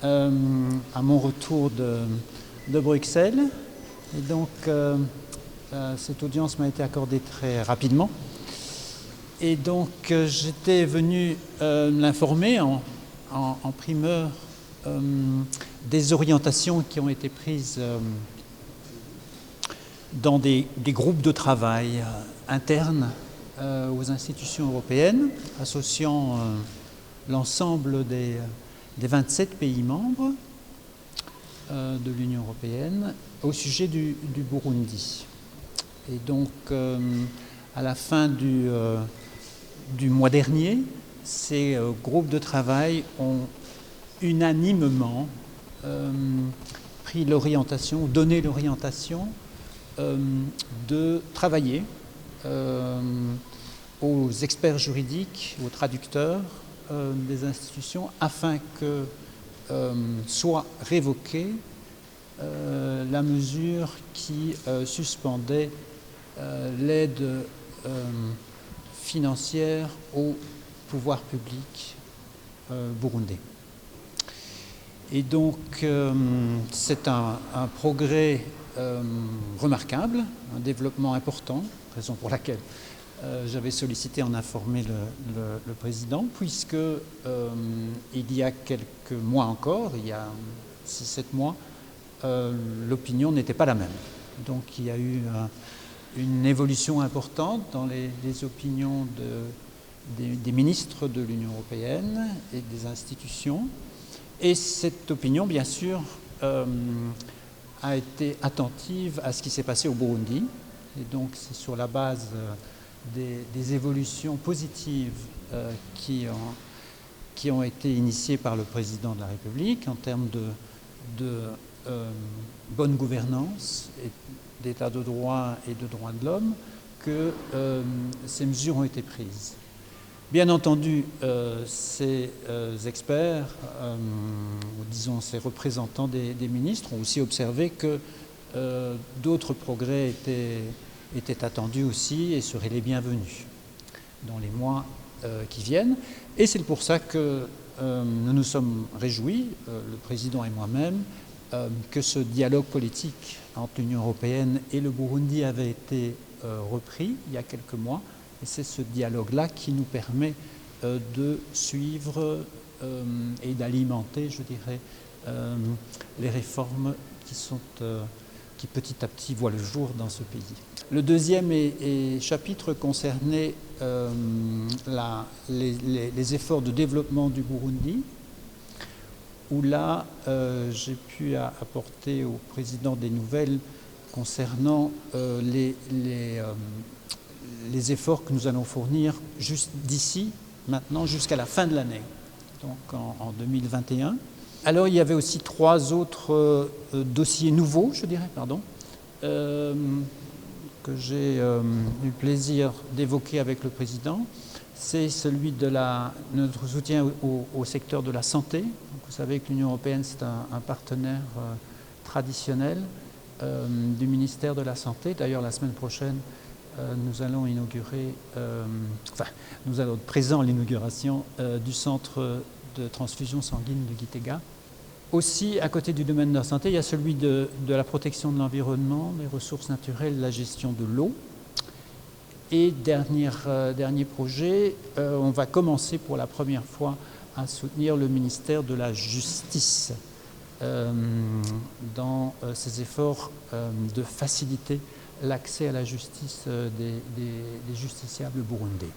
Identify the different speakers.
Speaker 1: à mon retour de Bruxelles. Et donc, cette audience m'a été accordée très rapidement. Et donc, j'étais venu l'informer en primeur des orientations qui ont été prises dans des groupes de travail internes aux institutions européennes, associant l'ensemble des 27 pays membres de l'Union européenne au sujet du Burundi. Et donc, à la fin du mois dernier, ces groupes de travail ont unanimement donné l'orientation de travailler aux experts juridiques, aux traducteurs des institutions, afin que soit révoquée la mesure qui suspendait l'aide financière au pouvoir public burundais. Et donc, c'est un progrès remarquable, un développement important, raison pour laquelle j'avais sollicité en informer le président, puisque il y a quelques mois encore, il y a 6-7 mois, l'opinion n'était pas la même. Donc il y a eu une évolution importante dans les opinions des ministres de l'Union européenne et des institutions. Et cette opinion, bien sûr, a été attentive à ce qui s'est passé au Burundi. Et donc c'est sur la base des évolutions positives qui ont été initiées par le président de la République en termes de bonne gouvernance, d'état de droit et de droits de l'homme, que ces mesures ont été prises. Bien entendu, ces experts, ou disons ces représentants des ministres, ont aussi observé que d'autres progrès étaient attendus aussi et seraient les bienvenus dans les mois qui viennent. Et c'est pour ça que nous nous sommes réjouis, le président et moi-même, que ce dialogue politique entre l'Union européenne et le Burundi avait été repris il y a quelques mois. Et c'est ce dialogue-là qui nous permet de suivre et d'alimenter, je dirais, les réformes qui petit à petit voient le jour dans ce pays. Le deuxième chapitre concernait les efforts de développement du Burundi, où là, j'ai pu apporter au président des nouvelles concernant les efforts que nous allons fournir juste d'ici, maintenant, jusqu'à la fin de l'année, donc en 2021. Alors, il y avait aussi 3 autres dossiers nouveaux, je dirais, que j'ai eu le plaisir d'évoquer avec le président. C'est celui de notre soutien au secteur de la santé. Donc, vous savez que l'Union européenne, c'est un partenaire traditionnel du ministère de la Santé. D'ailleurs, la semaine prochaine, nous allons être présents à l'inauguration du centre de transfusion sanguine de Gitega. Aussi, à côté du domaine de la santé, il y a celui de la protection de l'environnement, des ressources naturelles, la gestion de l'eau. Et dernier projet, on va commencer pour la première fois à soutenir le ministère de la Justice dans ses efforts de faciliter l'accès à la justice des justiciables burundais.